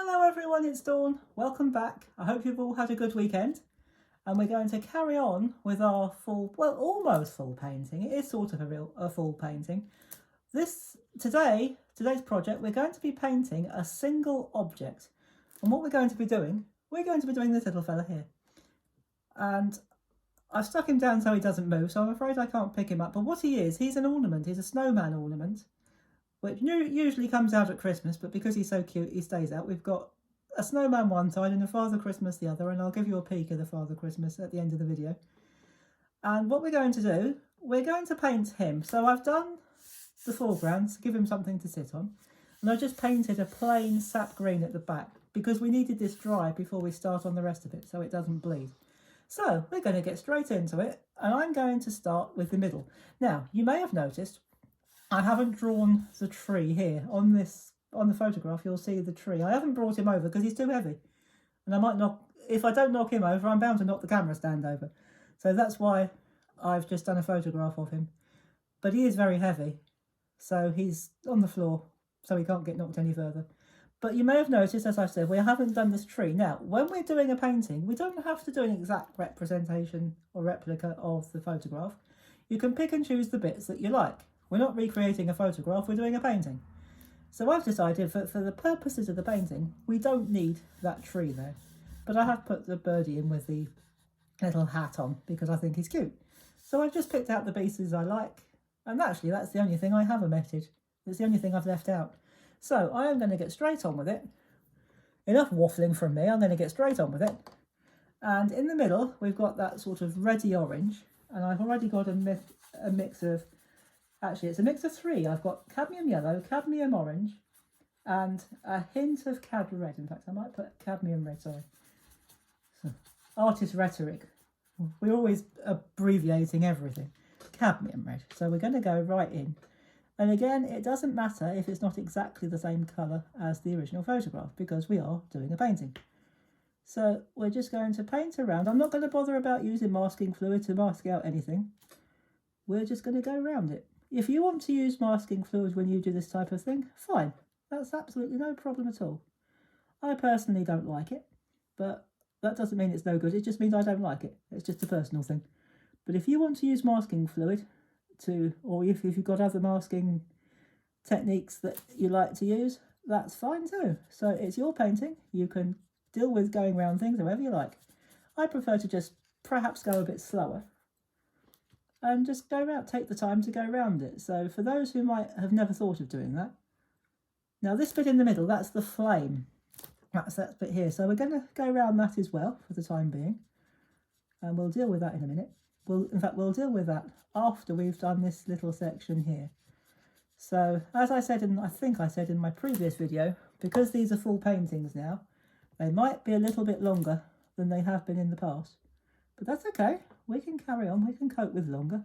Hello everyone, it's Dawn. Welcome back. I hope you've all had a good weekend. And we're going to carry on with our full, well, almost full painting. It is sort of a full painting. Today's project, we're going to be painting a single object. And what we're going to be doing this little fella here. And I've stuck him down so he doesn't move, so I'm afraid I can't pick him up. But what he is, he's an ornament. He's a snowman ornament, which usually comes out at Christmas, but because he's so cute, he stays out. We've got a snowman one side and a Father Christmas the other, and I'll give you a peek of the Father Christmas at the end of the video. And what we're going to do, we're going to paint him. So I've done the foreground to give him something to sit on, and I just painted a plain sap green at the back because we needed this dry before we start on the rest of it so it doesn't bleed. So we're going to get straight into it, and I'm going to start with the middle. Now, you may have noticed I haven't drawn the tree here. On the photograph, you'll see the tree. I haven't brought him over because he's too heavy. And I might knock, if I don't knock him over, I'm bound to knock the camera stand over. So that's why I've just done a photograph of him. But he is very heavy. So he's on the floor, so he can't get knocked any further. But you may have noticed, as I said, we haven't done this tree. Now, when we're doing a painting, we don't have to do an exact representation or replica of the photograph. You can pick and choose the bits that you like. We're not recreating a photograph, we're doing a painting. So I've decided that for the purposes of the painting, we don't need that tree there. But I have put the birdie in with the little hat on because I think he's cute. So I've just picked out the pieces I like. And actually, that's the only thing I have omitted. It's the only thing I've left out. So I am going to get straight on with it. Enough waffling from me, I'm going to get straight on with it. And in the middle, we've got that sort of reddy orange. And I've already got a mix of... Actually, it's a mix of three. I've got cadmium yellow, cadmium orange, and a hint of cad red. In fact, I might put cadmium red, sorry. So, artist rhetoric. We're always abbreviating everything. Cadmium red. So we're going to go right in. And again, it doesn't matter if it's not exactly the same colour as the original photograph, because we are doing a painting. So we're just going to paint around. I'm not going to bother about using masking fluid to mask out anything. We're just going to go around it. If you want to use masking fluid when you do this type of thing, fine. That's absolutely no problem at all. I personally don't like it, but that doesn't mean it's no good. It just means I don't like it. It's just a personal thing. But if you want to use masking fluid or if you've got other masking techniques that you like to use, that's fine too. So it's your painting. You can deal with going around things however you like. I prefer to just perhaps go a bit slower and just go around, take the time to go around it. So for those who might have never thought of doing that, now this bit in the middle, that's the flame. That's that bit here. So we're going to go around that as well for the time being. And we'll deal with that in a minute. We'll deal with that after we've done this little section here. So as I said, I think I said in my previous video, because these are full paintings now, they might be a little bit longer than they have been in the past. But that's okay. We can carry on, we can cope with longer.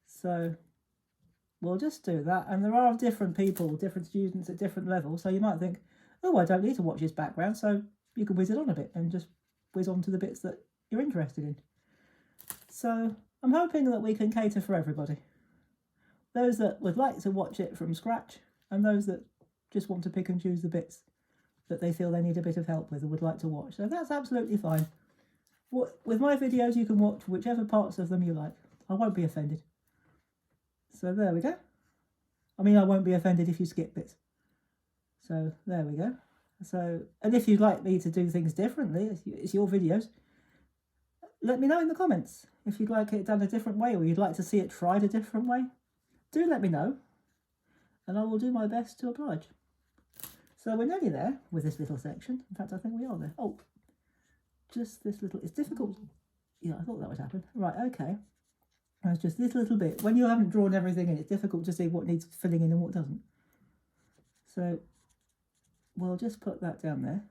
So we'll just do that. And there are different people, different students at different levels. So you might think, oh, I don't need to watch his background. So you can whiz it on a bit and just whiz on to the bits that you're interested in. So I'm hoping that we can cater for everybody. Those that would like to watch it from scratch and those that just want to pick and choose the bits that they feel they need a bit of help with or would like to watch. So that's absolutely fine. With my videos, you can watch whichever parts of them you like. I won't be offended. So there we go. I mean, I won't be offended if you skip bits. So there we go. So, and if you'd like me to do things differently, it's your videos, let me know in the comments. If you'd like it done a different way or you'd like to see it tried a different way, do let me know. And I will do my best to oblige. So we're nearly there with this little section. In fact, I think we are there. Oh. Just this little, it's difficult. Yeah, I thought that would happen. Right, okay. It's just this little bit. When you haven't drawn everything in, it's difficult to see what needs filling in and what doesn't. So we'll just put that down there.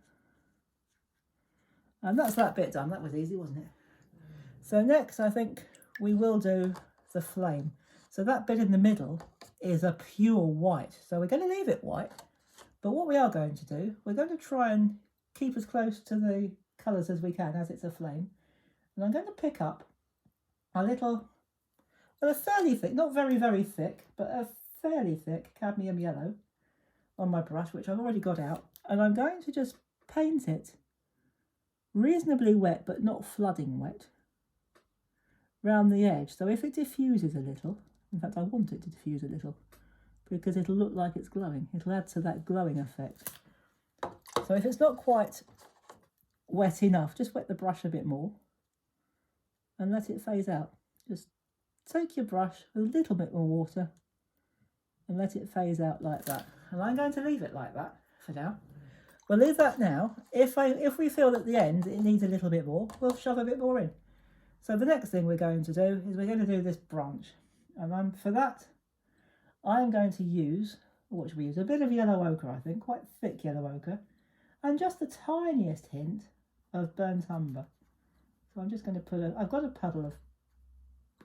And that's that bit done. That was easy, wasn't it? So next, I think we will do the flame. So that bit in the middle is a pure white. So we're going to leave it white. But what we are going to do, we're going to try and keep as close to the colours as we can as it's a flame. And I'm going to pick up a little, well, a fairly thick, not very, very thick, but a fairly thick cadmium yellow on my brush, which I've already got out, and I'm going to just paint it reasonably wet, but not flooding wet, round the edge. So if it diffuses a little, in fact I want it to diffuse a little, because it'll look like it's glowing. It'll add to that glowing effect. So if it's not quite wet enough, just wet the brush a bit more and let it phase out. Just take your brush with a little bit more water and let it phase out like that. And I'm going to leave it like that for now. We'll leave that now. If we feel at the end it needs a little bit more, we'll shove a bit more in. So the next thing we're going to do is we're going to do this branch. And for that, I'm going to use, what should we use? A bit of yellow ochre, I think, quite thick yellow ochre. And just the tiniest hint of burnt umber. So I'm just going to put I've got a puddle of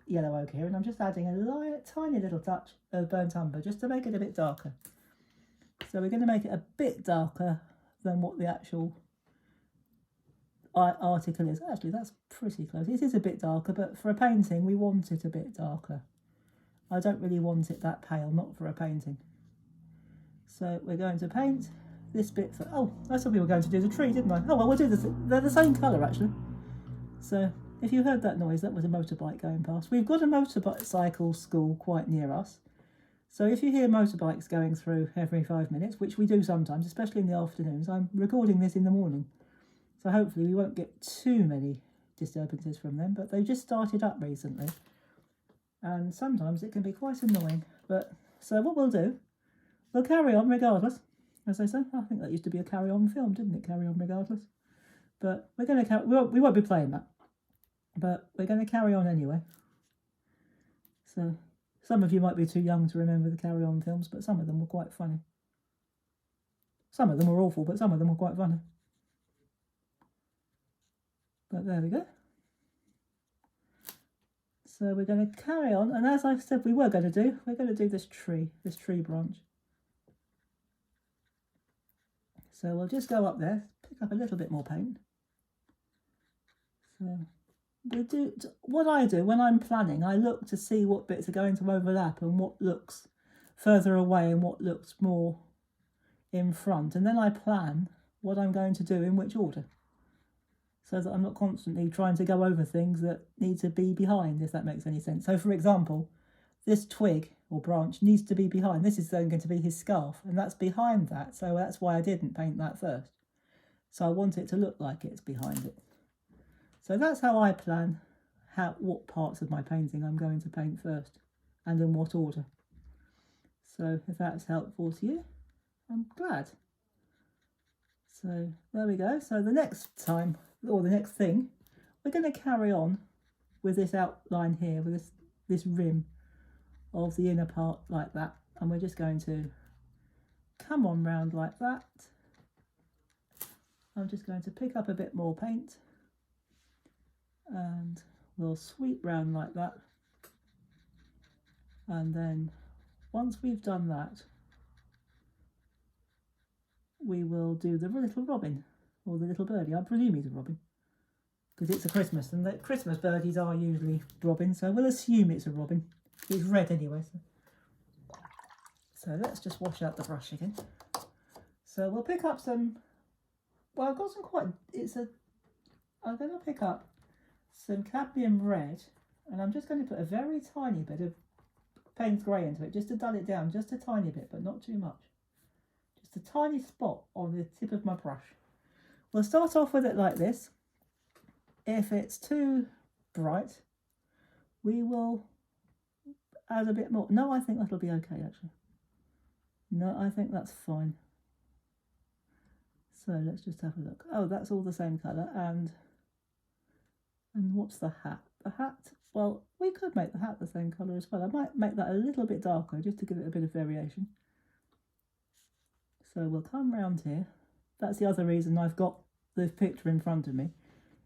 yellow ochre here, and I'm just adding a tiny little touch of burnt umber just to make it a bit darker. So we're going to make it a bit darker than what the actual article is. Actually, that's pretty close. It is a bit darker, but for a painting, we want it a bit darker. I don't really want it that pale, not for a painting. So we're going to paint this bit for... Oh, I thought we were going to do the tree, didn't I? Oh, well, we'll do this. They're the same colour, actually. So if you heard that noise, that was a motorbike going past. We've got a motorcycle school quite near us. So if you hear motorbikes going through every 5 minutes, which we do sometimes, especially in the afternoons, I'm recording this in the morning. So hopefully we won't get too many disturbances from them, but they've just started up recently. And sometimes it can be quite annoying. But so what we'll do, we'll carry on regardless, as they say. I think that used to be a carry-on film, didn't it? Carry on regardless. But we're going to we won't be playing that, but we're going to carry on anyway. So some of you might be too young to remember the Carry On films, but some of them were quite funny. Some of them were awful, but some of them were quite funny. But there we go. So we're going to carry on, and as I said we're going to do this tree branch. So we'll just go up there, pick up a little bit more paint. So what I do when I'm planning, I look to see what bits are going to overlap and what looks further away and what looks more in front. And then I plan what I'm going to do in which order, so that I'm not constantly trying to go over things that need to be behind, if that makes any sense. So for example, this twig or branch needs to be behind. This is then going to be his scarf, and that's behind that. So that's why I didn't paint that first. So I want it to look like it's behind it. So that's how I plan what parts of my painting I'm going to paint first and in what order. So if that's helpful to you, I'm glad. So there we go. So the next time, or the next thing, we're going to carry on with this outline here, with this rim of the inner part like that. And we're just going to come on round like that. I'm just going to pick up a bit more paint and we'll sweep round like that. And then once we've done that, we will do the little robin, or the little birdie. I presume he's a robin, because it's a Christmas, and the Christmas birdies are usually robins, so we'll assume it's a robin. It's red anyway. So let's just wash out the brush again. So we'll pick up some, well, I've got some quite, I'm going to pick up some cadmium red, and I'm just going to put a very tiny bit of Payne's grey into it, just to dull it down, just a tiny bit, but not too much. Just a tiny spot on the tip of my brush. We'll start off with it like this. If it's too bright, we will add a bit more. No, I think that'll be okay, actually. No, I think that's fine. So let's just have a look. Oh, that's all the same colour. And what's the hat? The hat, well, we could make the hat the same colour as well. I might make that a little bit darker just to give it a bit of variation. So we'll come round here. That's the other reason I've got the picture in front of me.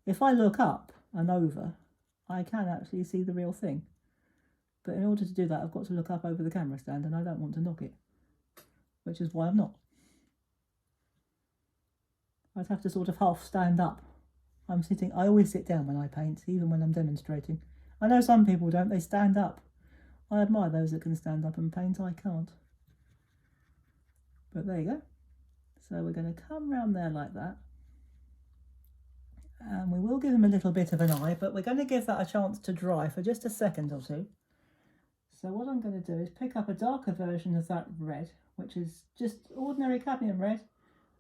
If I look up and over, I can actually see the real thing. But in order to do that, I've got to look up over the camera stand, and I don't want to knock it, which is why I'm not. I'd have to sort of half stand up. I always sit down when I paint, even when I'm demonstrating. I know some people don't, they stand up. I admire those that can stand up and paint, I can't. But there you go. So we're going to come round there like that. And we will give him a little bit of an eye, but we're going to give that a chance to dry for just a second or two. So what I'm going to do is pick up a darker version of that red, which is just ordinary cadmium red,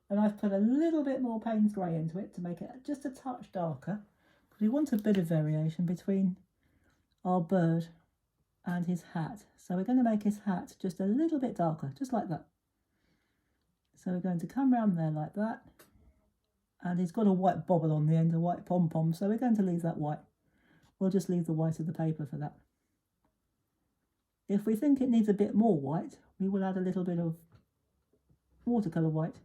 and I've put a little bit more Payne's grey into it to make it just a touch darker, because we want a bit of variation between our bird and his hat. So we're going to make his hat just a little bit darker, just like that. So we're going to come round there like that. And he's got a white bobble on the end, a white pom-pom, so we're going to leave that white. We'll just leave the white of the paper for that. If we think it needs a bit more white, we will add a little bit of watercolour white.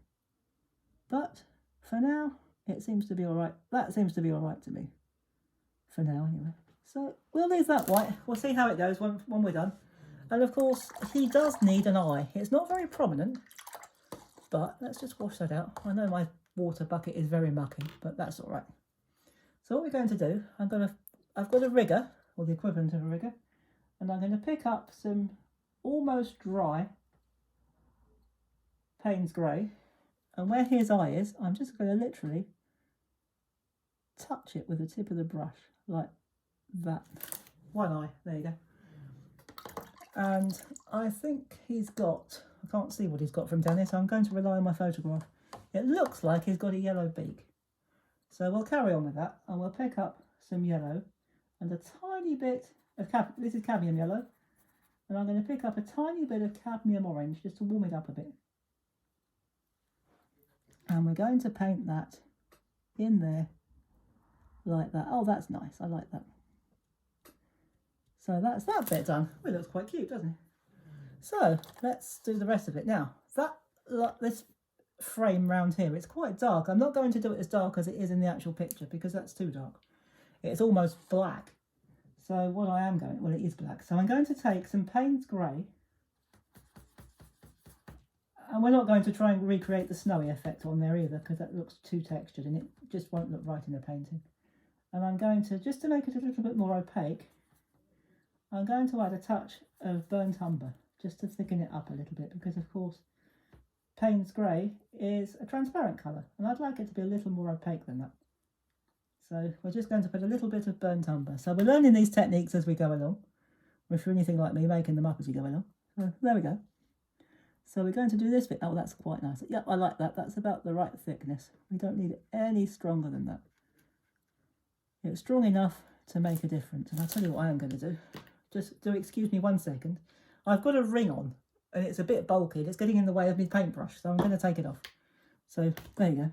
But for now, it seems to be all right. That seems to be all right to me. For now, anyway. So we'll leave that white. We'll see how it goes when we're done. And of course, he does need an eye. It's not very prominent, but let's just wash that out. I know my water bucket is very mucky, but that's all right. So what we're going to do, I've got a rigger, or the equivalent of a rigger, and I'm going to pick up some almost dry Payne's grey, and where his eye is, I'm just going to literally touch it with the tip of the brush, like that. One eye, there you go. And I think he's got, I can't see what he's got from down here, so I'm going to rely on my photograph. It looks like he's got a yellow beak. So we'll carry on with that, and we'll pick up some yellow and a tiny bit of this is cadmium yellow, and I'm going to pick up a tiny bit of cadmium orange just to warm it up a bit. And we're going to paint that in there like that. Oh, that's nice. I like that. So that's that bit done. Well, it looks quite cute, doesn't it? So let's do the rest of it. Now, this frame round here, it's quite dark. I'm not going to do it as dark as it is in the actual picture because that's too dark. It's almost black. So what I am going, well, it is black. So I'm going to take some Payne's grey, and we're not going to try and recreate the snowy effect on there either because that looks too textured and it just won't look right in the painting. And I'm going to, just to make it a little bit more opaque, I'm going to add a touch of burnt umber just to thicken it up a little bit because, of course, Payne's grey is a transparent colour and I'd like it to be a little more opaque than that. So we're just going to put a little bit of burnt umber. So we're learning these techniques as we go along. If you're anything like me, making them up as you go along. So there we go. So we're going to do this bit. Oh, that's quite nice. Yep, I like that. That's about the right thickness. We don't need it any stronger than that. It's strong enough to make a difference. And I'll tell you what I am going to do. Just do excuse me 1 second. I've got a ring on and it's a bit bulky. It's getting in the way of my paintbrush. So I'm going to take it off. So there you go.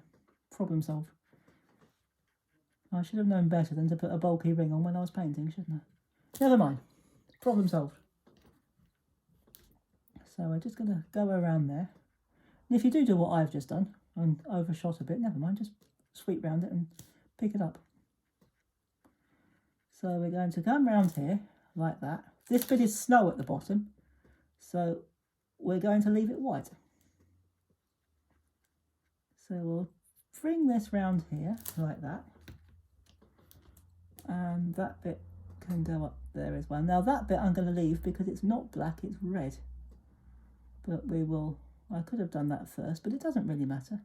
Problem solved. I should have known better than to put a bulky ring on when I was painting, shouldn't I? Never mind. Problem solved. So we're just going to go around there. And if you do what I've just done and overshot a bit, never mind, just sweep round it and pick it up. So we're going to come round here like that. This bit is snow at the bottom, so we're going to leave it white. So we'll bring this round here like that. And that bit can go up there as well. Now that bit I'm going to leave because it's not black, it's red. But I could have done that first, but it doesn't really matter.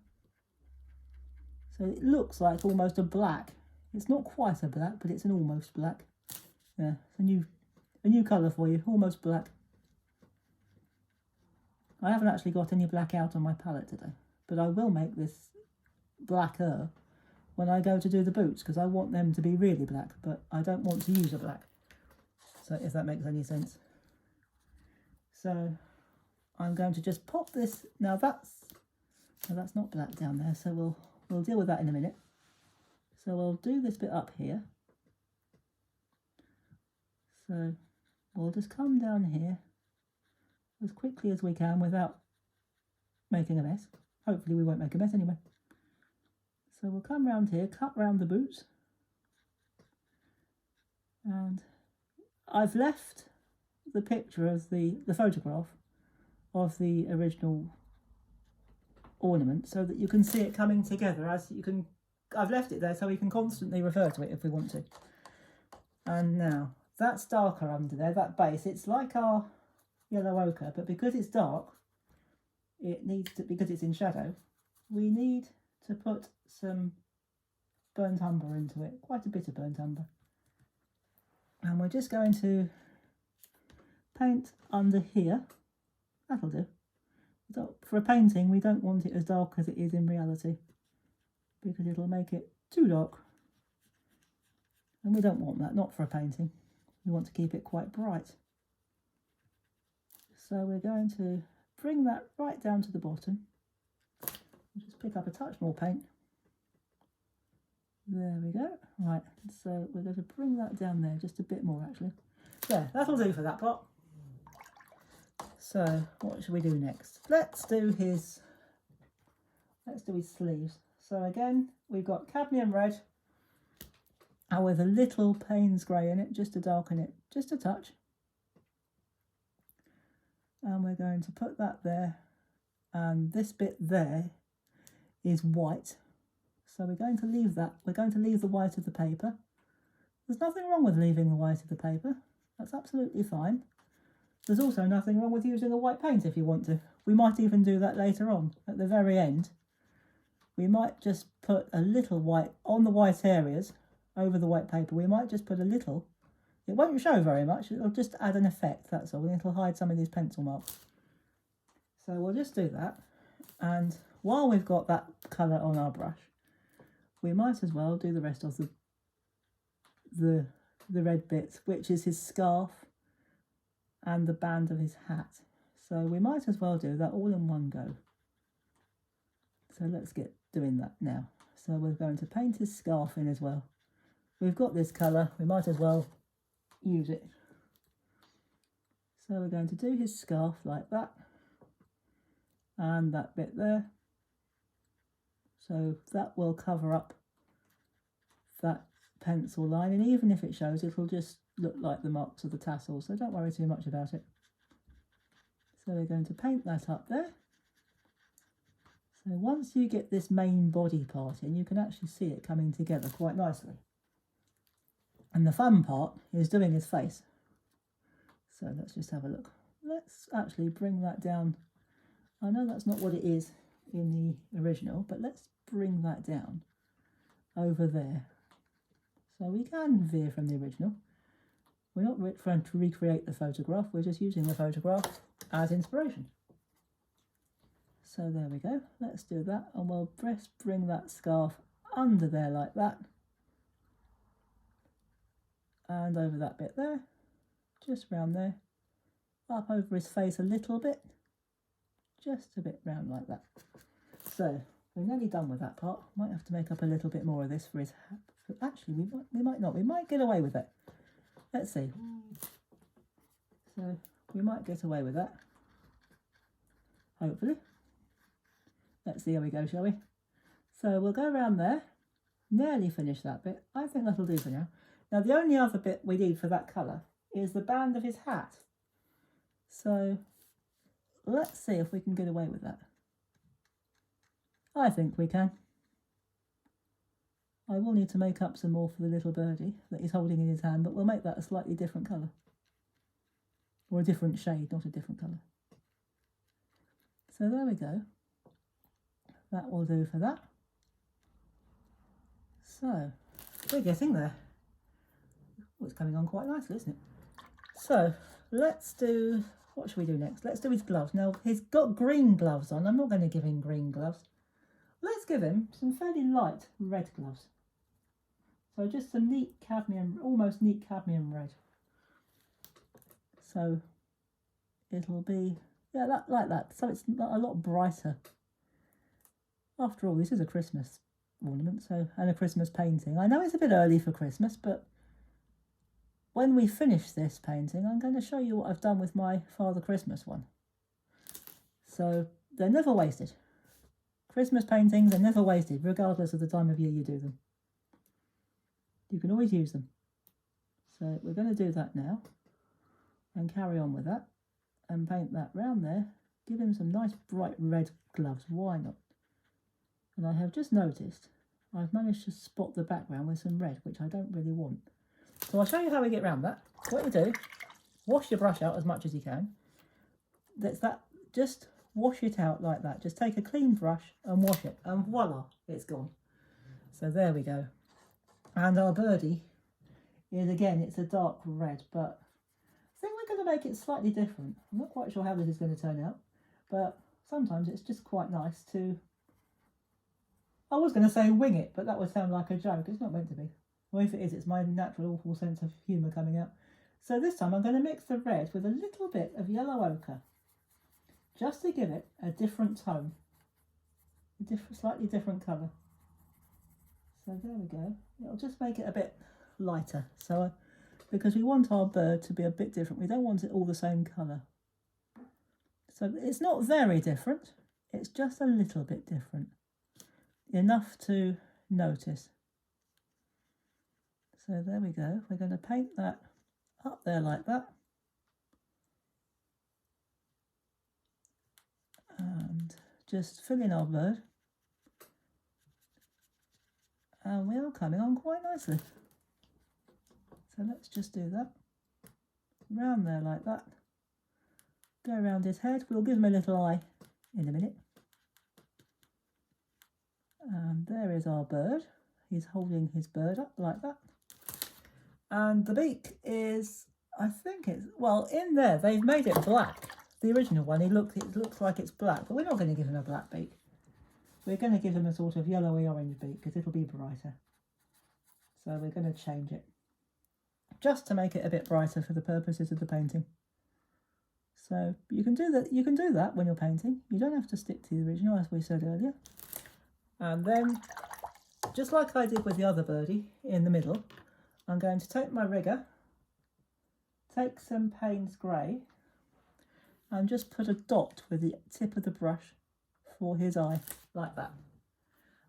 So it looks like almost a black. It's not quite a black, but it's an almost black. Yeah, it's a new colour for you, almost black. I haven't actually got any black out on my palette today, but I will make this blacker when I go to do the boots, because I want them to be really black, but I don't want to use a black. So if that makes any sense. So I'm going to just pop this. Now that's not black down there, so we'll deal with that in a minute. So we'll do this bit up here. So we'll just come down here as quickly as we can without making a mess. Hopefully we won't make a mess anyway. So we'll come round here, cut round the boots. And I've left the picture of the photograph of the original ornament so that you can see it coming together as you can. I've left it there so we can constantly refer to it if we want to. And now that's darker under there, that base. It's like our yellow ochre, but because it's dark, it needs to, because it's in shadow, we need to put some burnt umber into it, quite a bit of burnt umber. And we're just going to paint under here. That'll do. For a painting, we don't want it as dark as it is in reality, because it'll make it too dark. And we don't want that, not for a painting. We want to keep it quite bright. So we're going to bring that right down to the bottom. We'll just pick up a touch more paint. There we go. Right, so we're going to bring that down there, just a bit more actually. There, that'll do for that part. So what should we do next? Let's do his sleeves. So again, we've got cadmium red and with a little Payne's grey in it, just to darken it, just a touch. And we're going to put that there, and this bit there is white. So we're going to leave that. We're going to leave the white of the paper. There's nothing wrong with leaving the white of the paper. That's absolutely fine. There's also nothing wrong with using a white paint if you want to. We might even do that later on, at the very end. We might just put a little white on the white areas over the white paper. We might just put a little. It won't show very much, it'll just add an effect, that's all, and it'll hide some of these pencil marks. So we'll just do that, and while we've got that colour on our brush, we might as well do the rest of the red bits, which is his scarf and the band of his hat. So we might as well do that all in one go. So let's get doing that now. So we're going to paint his scarf in as well. We've got this colour, we might as well use it. So we're going to do his scarf like that, and that bit there. So that will cover up that pencil line, and even if it shows, it'll just look like the marks of the tassel, so don't worry too much about it. So we're going to paint that up there. So once you get this main body part in, you can actually see it coming together quite nicely. And the fun part is doing his face. So let's just have a look. Let's actually bring that down. I know that's not what it is in the original, but let's bring that down over there. So we can veer from the original. We're not trying to recreate the photograph, we're just using the photograph as inspiration. So there we go, let's do that, and we'll just bring that scarf under there like that. And over that bit there, just round there, up over his face a little bit, just a bit round like that. So we're nearly done with that part. Might have to make up a little bit more of this for his hat. But actually, we might not. We might get away with it. Let's see. So we might get away with that. Hopefully. Let's see how we go, shall we? So we'll go around there. Nearly finish that bit. I think that'll do for now. Now the only other bit we need for that colour is the band of his hat. So let's see if we can get away with that. I think we can. I will need to make up some more for the little birdie that he's holding in his hand, but we'll make that a slightly different colour. Or a different shade, not a different colour. So there we go. That will do for that. So, we're getting there. Oh, it's coming on quite nicely, isn't it? So, let's do, what should we do next? Let's do his gloves. Now, he's got green gloves on. I'm not going to give him green gloves. Let's give him some fairly light red gloves. So just some neat cadmium, almost neat cadmium red. So it'll be, yeah, like that. So it's a lot brighter. After all, this is a Christmas ornament, so, and a Christmas painting. I know it's a bit early for Christmas, but when we finish this painting, I'm going to show you what I've done with my Father Christmas one. So they're never wasted. Christmas paintings are never wasted, regardless of the time of year you do them. You can always use them. So we're going to do that now and carry on with that and paint that round there. Give him some nice bright red gloves, why not? And I have just noticed I've managed to spot the background with some red, which I don't really want. So I'll show you how we get around that. What you do, wash your brush out as much as you can. That's that, just wash it out like that. Just take a clean brush and wash it, and voila, it's gone. So there we go. And our birdie is, again, it's a dark red, but I think we're going to make it slightly different. I'm not quite sure how this is going to turn out, but sometimes it's just quite nice to, I was going to say wing it, but that would sound like a joke. It's not meant to be. Or if it is, it's my natural awful sense of humour coming out. So this time I'm going to mix the red with a little bit of yellow ochre, just to give it a different tone, a slightly different colour. So there we go. It'll just make it a bit lighter. So because we want our bird to be a bit different, we don't want it all the same colour. So it's not very different, it's just a little bit different. Enough to notice. So there we go. We're going to paint that up there like that. And just fill in our bird. And we are coming on quite nicely. So let's just do that. Round there like that. Go around his head. We'll give him a little eye in a minute. And there is our bird. He's holding his bird up like that. And the beak is, I think it's, well, in there they've made it black. The original one, it looks like it's black, but we're not going to give him a black beak. We're going to give him a sort of yellowy orange beak because it'll be brighter. So we're going to change it just to make it a bit brighter for the purposes of the painting. So you can do that. You can do that when you're painting. You don't have to stick to the original, as we said earlier. And then, just like I did with the other birdie in the middle, I'm going to take my rigger, take some Payne's grey, and just put a dot with the tip of the brush for his eye, like that.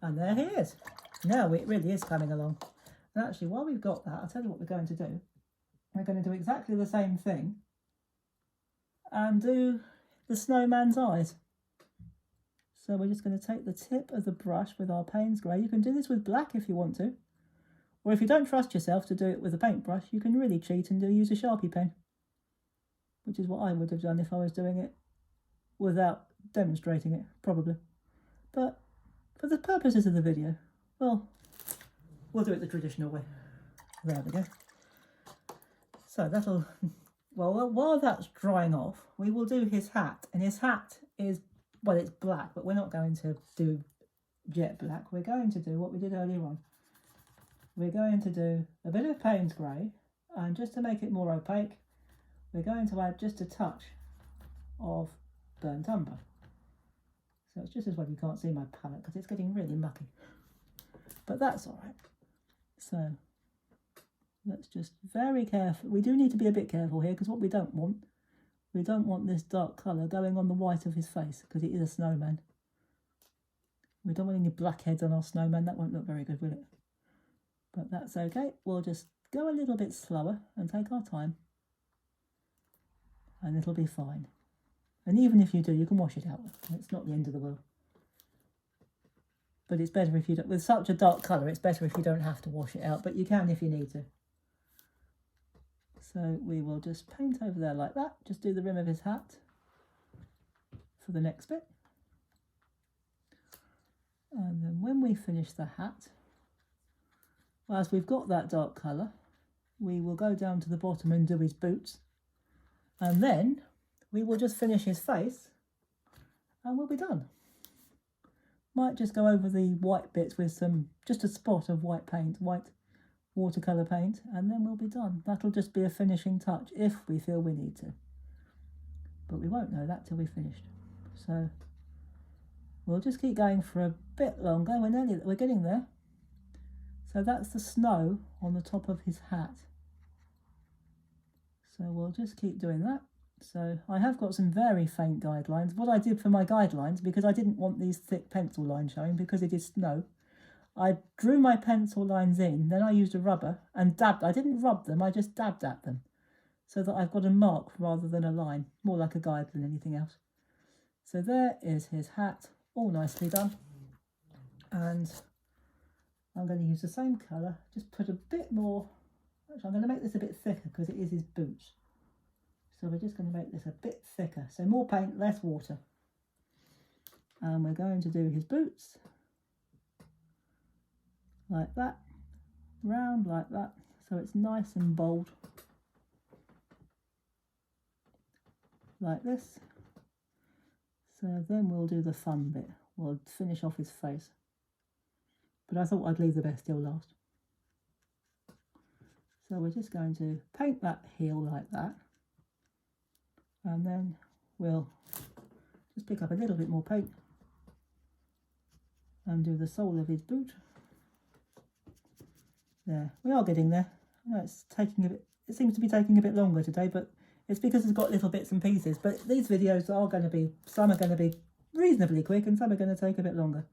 And there he is. Now it really is coming along. And actually, while we've got that, I'll tell you what we're going to do. We're going to do exactly the same thing and do the snowman's eyes. So we're just going to take the tip of the brush with our Payne's grey. You can do this with black if you want to. Or if you don't trust yourself to do it with a paintbrush, you can really cheat and use a Sharpie pen, which is what I would have done if I was doing it without demonstrating it, probably. But for the purposes of the video, well, we'll do it the traditional way. There we go. So that'll, well, while that's drying off, we will do his hat. And his hat is, well, it's black, but we're not going to do jet black. We're going to do what we did earlier on. We're going to do a bit of Payne's grey, and just to make it more opaque, we're going to add just a touch of burnt umber. So it's just as well you can't see my palette because it's getting really mucky. But that's all right. So let's just very careful. We do need to be a bit careful here because what we don't want this dark colour going on the white of his face because he is a snowman. We don't want any blackheads on our snowman. That won't look very good, will it? But that's okay. We'll just go a little bit slower and take our time. And it'll be fine. And even if you do, you can wash it out. It's not the end of the world. But it's better if you don't, with such a dark colour, it's better if you don't have to wash it out, but you can if you need to. So we will just paint over there like that. Just do the rim of his hat for the next bit. And then when we finish the hat, well, as we've got that dark colour, we will go down to the bottom and do his boots. And then we will just finish his face and we'll be done. Might just go over the white bits with just a spot of white paint, white watercolour paint, and then we'll be done. That'll just be a finishing touch if we feel we need to. But we won't know that till we've finished. So we'll just keep going for a bit longer. We're getting there. So that's the snow on the top of his hat. So we'll just keep doing that. So I have got some very faint guidelines. What I did for my guidelines, because I didn't want these thick pencil lines showing because it is snow, I drew my pencil lines in, then I used a rubber and dabbed. I didn't rub them, I just dabbed at them so that I've got a mark rather than a line, more like a guide than anything else. So there is his hat, all nicely done. And I'm going to use the same colour, just put a bit more. Actually, I'm going to make this a bit thicker because it is his boots. So we're just going to make this a bit thicker. So more paint, less water. And we're going to do his boots like that, round like that, so it's nice and bold, like this. So then we'll do the fun bit. We'll finish off his face. But I thought I'd leave the best till last. So we're just going to paint that heel like that. And then we'll just pick up a little bit more paint and do the sole of his boot. There, we are getting there. I know it's taking a bit, it seems to be taking a bit longer today, but it's because it's got little bits and pieces. But these videos are going to be, some are going to be reasonably quick and some are going to take a bit longer.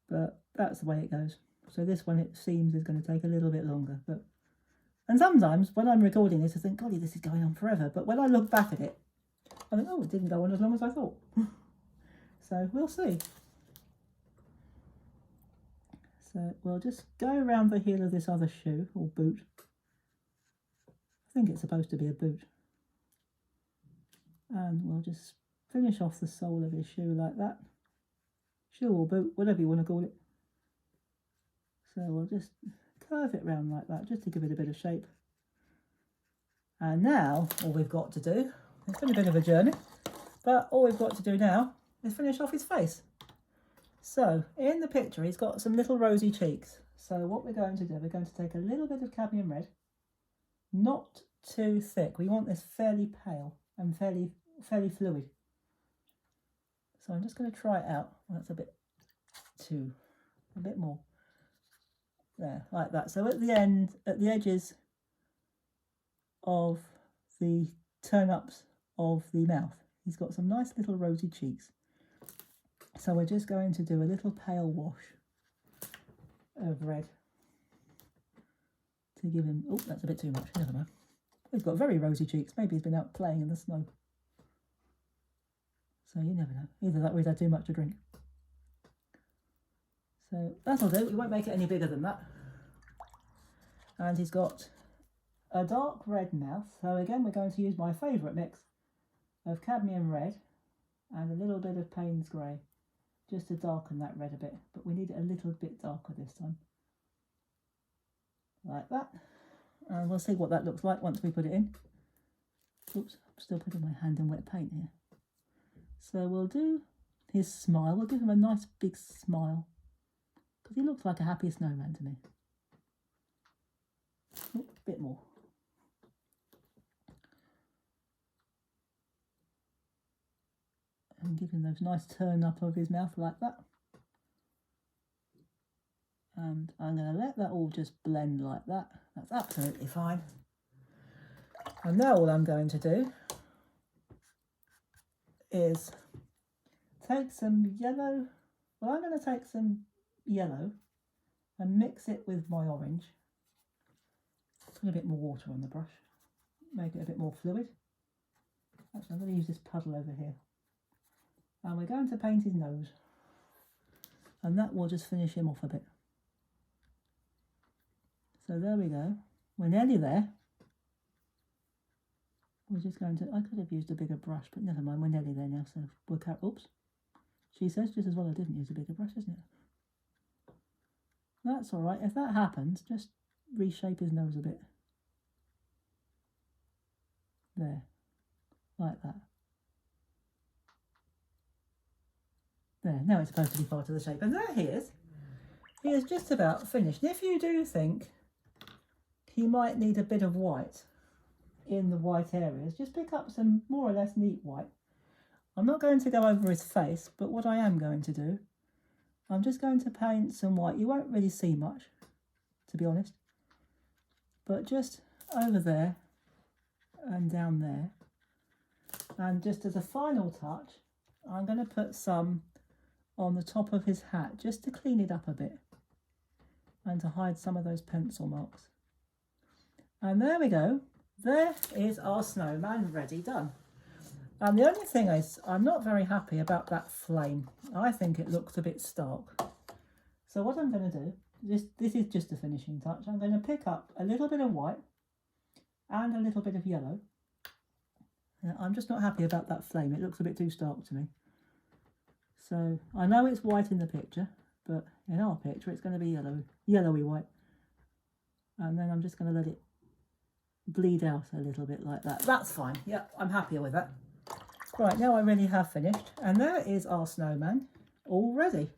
But that's the way it goes. So this one, it seems, is going to take a little bit longer. And sometimes when I'm recording this, I think, golly, this is going on forever. But when I look back at it, I think, oh, it didn't go on as long as I thought. So we'll see. So we'll just go around the heel of this other shoe, or boot. I think it's supposed to be a boot. And we'll just finish off the sole of his shoe like that. Shoe or boot, whatever you want to call it. So we'll just curve it round like that, just to give it a bit of shape. And now, all we've got to do, it's been a bit of a journey, but all we've got to do now is finish off his face. So, in the picture, he's got some little rosy cheeks. So what we're going to do, we're going to take a little bit of cadmium red, not too thick. We want this fairly pale and fairly fluid. So I'm just going to try it out. That's a bit more. There, like that. So at the end, at the edges of the turn-ups of the mouth, he's got some nice little rosy cheeks. So we're just going to do a little pale wash of red to give him, oh, that's a bit too much, never mind. He's got very rosy cheeks, maybe he's been out playing in the snow. So you never know, either that or he's had too much to drink. So that'll do, we won't make it any bigger than that. And he's got a dark red mouth, so again we're going to use my favourite mix of cadmium red and a little bit of Payne's grey, just to darken that red a bit, but we need it a little bit darker this time. Like that. And we'll see what that looks like once we put it in. Oops, I'm still putting my hand in wet paint here. So we'll do his smile, we'll give him a nice big smile, because he looks like a happy snowman to me. Oh, a bit more. And give him those nice turn up of his mouth like that. And I'm going to let that all just blend like that. That's absolutely fine. And now all I'm going to do is take some yellow. Well, I'm going to take some yellow and mix it with my orange. Put a bit more water on the brush. Make it a bit more fluid. Actually, I'm going to use this puddle over here. And we're going to paint his nose. And that will just finish him off a bit. So there we go. We're nearly there. We're just going to, I could have used a bigger brush, but never mind, we're nearly there now. So we'll cut, oops. She says just as well I didn't use a bigger brush, isn't it? That's all right. If that happens, just reshape his nose a bit. There. Like that. There, now it's supposed to be part of the shape. And there he is. He is just about finished. And if you do think he might need a bit of white in the white areas, just pick up some more or less neat white. I'm not going to go over his face, but what I am going to do, I'm just going to paint some white. You won't really see much, to be honest. But just over there and down there. And just as a final touch, I'm going to put some on the top of his hat, just to clean it up a bit and to hide some of those pencil marks. And there we go. There is our snowman ready done. And the only thing is, I'm not very happy about that flame. I think it looks a bit stark. So what I'm going to do, this is just a finishing touch. I'm going to pick up a little bit of white and a little bit of yellow. I'm just not happy about that flame. It looks a bit too stark to me. So I know it's white in the picture, but in our picture it's going to be yellowy white. And then I'm just going to let it bleed out a little bit like that. That's fine. Yeah, I'm happier with that. Right, now I really have finished. And there is our snowman all ready.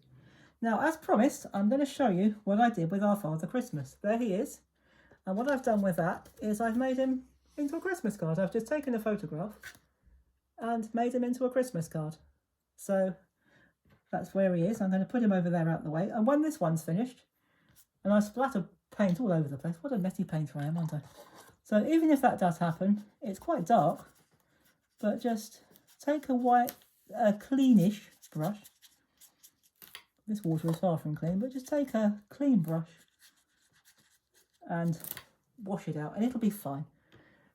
Now, as promised, I'm going to show you what I did with our Father Christmas. There he is. And what I've done with that is I've made him into a Christmas card. I've just taken a photograph and made him into a Christmas card. So that's where he is. I'm going to put him over there out of the way. And when this one's finished, and I splatter paint all over the place. What a messy painter I am, aren't I? So even if that does happen, it's quite dark. But just take a cleanish brush. This water is far from clean, but just take a clean brush and wash it out and it'll be fine.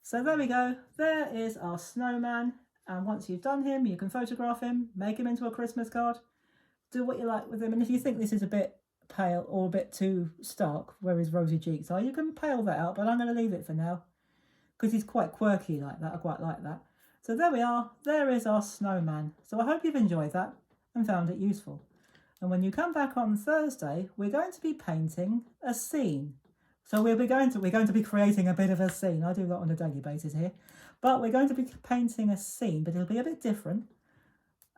So there we go. There is our snowman. And once you've done him, you can photograph him, make him into a Christmas card, do what you like with him. And if you think this is a bit pale or a bit too stark, where his rosy cheeks are, you can pale that out, but I'm going to leave it for now because he's quite quirky like that. I quite like that. So there we are. There is our snowman. So I hope you've enjoyed that and found it useful. And when you come back on Thursday, we're going to be painting a scene. So we're going to be creating a bit of a scene. I do that on a daily basis here. But we're going to be painting a scene, but it'll be a bit different.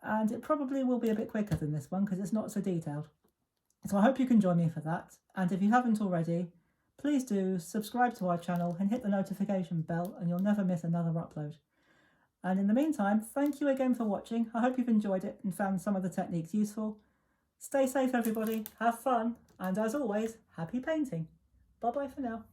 And it probably will be a bit quicker than this one because it's not so detailed. So I hope you can join me for that. And if you haven't already, please do subscribe to our channel and hit the notification bell and you'll never miss another upload. And in the meantime, thank you again for watching. I hope you've enjoyed it and found some of the techniques useful. Stay safe, everybody. Have fun. And as always, happy painting. Bye-bye for now.